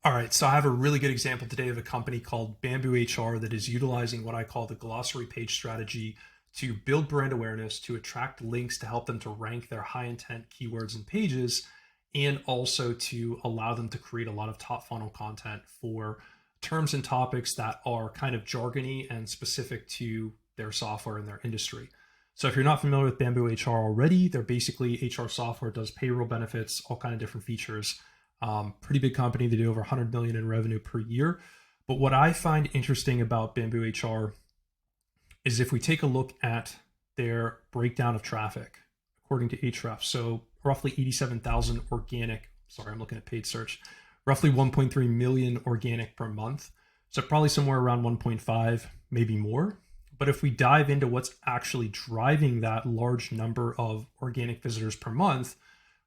All right, so I have a really good example today of a company called BambooHR that is utilizing what I call the glossary page strategy to build brand awareness, to attract links to help them to rank their high intent keywords and pages, and also to allow them to create a lot of top funnel content for terms and topics that are kind of jargony and specific to their software and their industry. So if you're not familiar with BambooHR already, they're basically HR software, does payroll benefits, all kind of different features. Pretty big company. They do over 100 million in revenue per year. But what I find interesting about BambooHR is if we take a look at their breakdown of traffic, according to Ahrefs, so roughly 87,000 organic, sorry, I'm looking at paid search, roughly 1.3 million organic per month. So probably somewhere around 1.5, maybe more. But if we dive into what's actually driving that large number of organic visitors per month,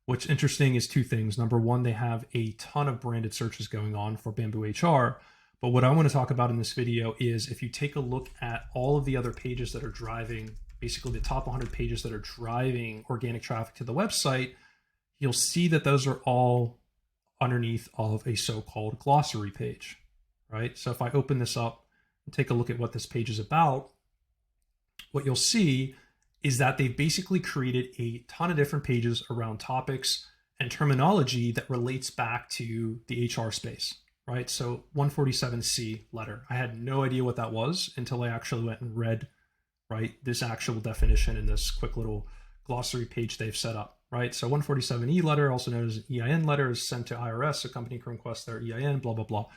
what's interesting is two things. Number one, they have a ton of branded searches going on for BambooHR. But what I want to talk about in this video is if you take a look at all of the other pages that are driving, basically the top 100 pages that are driving organic traffic to the website, you'll see that those are all underneath of a so-called glossary page, right? So if I open this up and take a look at what this page is about, what you'll see is that they've basically created a ton of different pages around topics and terminology that relates back to the HR space, right? So 147C letter, I had no idea what that was until I actually went and read, right, this actual definition in this quick little glossary page they've set up, right? So 147E letter, also known as an EIN letter, is sent to IRS. A company can request their EIN, blah, blah, blah.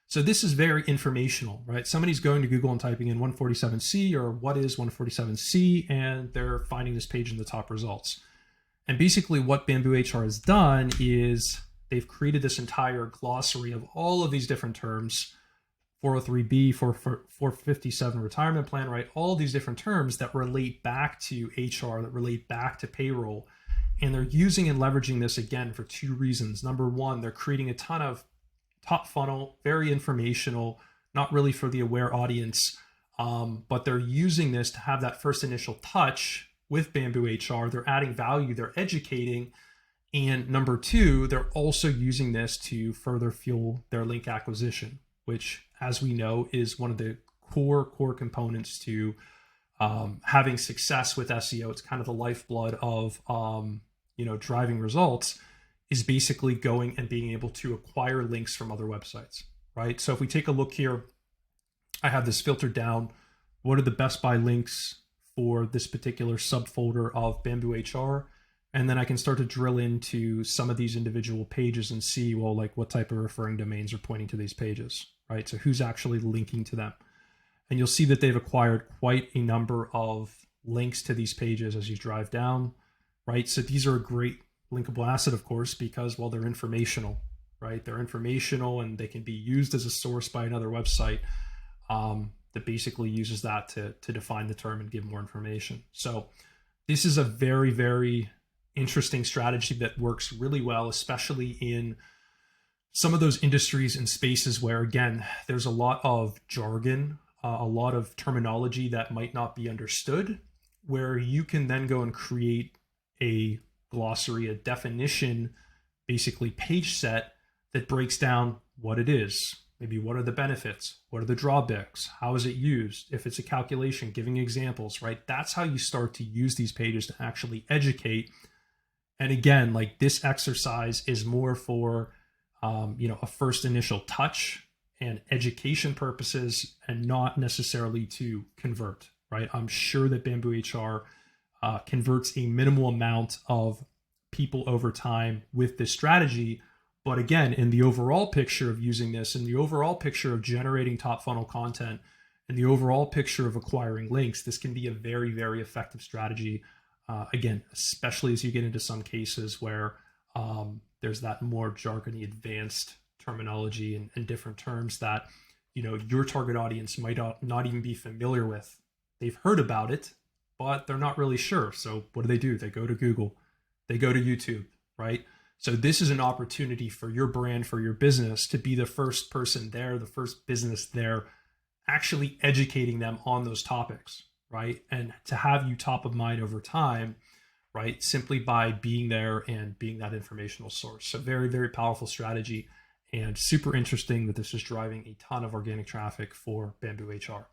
So this is very informational, right? Somebody's going to Google and typing in 147C or what is 147C, and they're finding this page in the top results. And basically what BambooHR has done is they've created this entire glossary of all of these different terms, 403B, 457 retirement plan, right? All these different terms that relate back to HR, that relate back to payroll. And they're using and leveraging this again for two reasons. Number one, they're creating a ton of top funnel, very informational, not really for the aware audience, but they're using this to have that first initial touch with BambooHR. They're adding value, they're educating. And number two, they're also using this to further fuel their link acquisition, which, as we know, is one of the core components to having success with SEO. It's kind of the lifeblood of driving results, is basically going and being able to acquire links from other websites, right? So if we take a look here, I have this filtered down. What are the best buy links for this particular subfolder of BambooHR? And then I can start to drill into some of these individual pages and see, well, like what type of referring domains are pointing to these pages, right? So who's actually linking to them? And you'll see that they've acquired quite a number of links to these pages as you drive down, right? So these are a great linkable asset, of course, because, well, they're informational, right? They're informational and they can be used as a source by another website that basically uses that to define the term and give more information. So this is a very, very interesting strategy that works really well, especially in some of those industries and spaces where, again, there's a lot of jargon, a lot of terminology that might not be understood, where you can then go and create a glossary, a definition, basically page set that breaks down what it is, maybe what are the benefits, what are the drawbacks, how is it used, if it's a calculation, giving examples, right? That's how you start to use these pages to actually educate. And again, like, this exercise is more for a first initial touch and education purposes, and not necessarily to convert, right? I'm sure that BambooHR converts a minimal amount of people over time with this strategy. But again, in the overall picture of using this, in the overall picture of generating top funnel content, in the overall picture of acquiring links, this can be a very, very effective strategy. Again, especially as you get into some cases where there's that more jargony, advanced terminology and different terms that your target audience might not even be familiar with. They've heard about it, but they're not really sure. So what do? They go to Google, they go to YouTube, right? So this is an opportunity for your brand, for your business, to be the first person there, the first business there, actually educating them on those topics, right? And to have you top of mind over time, right? Simply by being there and being that informational source. So very, very powerful strategy. and super interesting that this is driving a ton of organic traffic for BambooHR.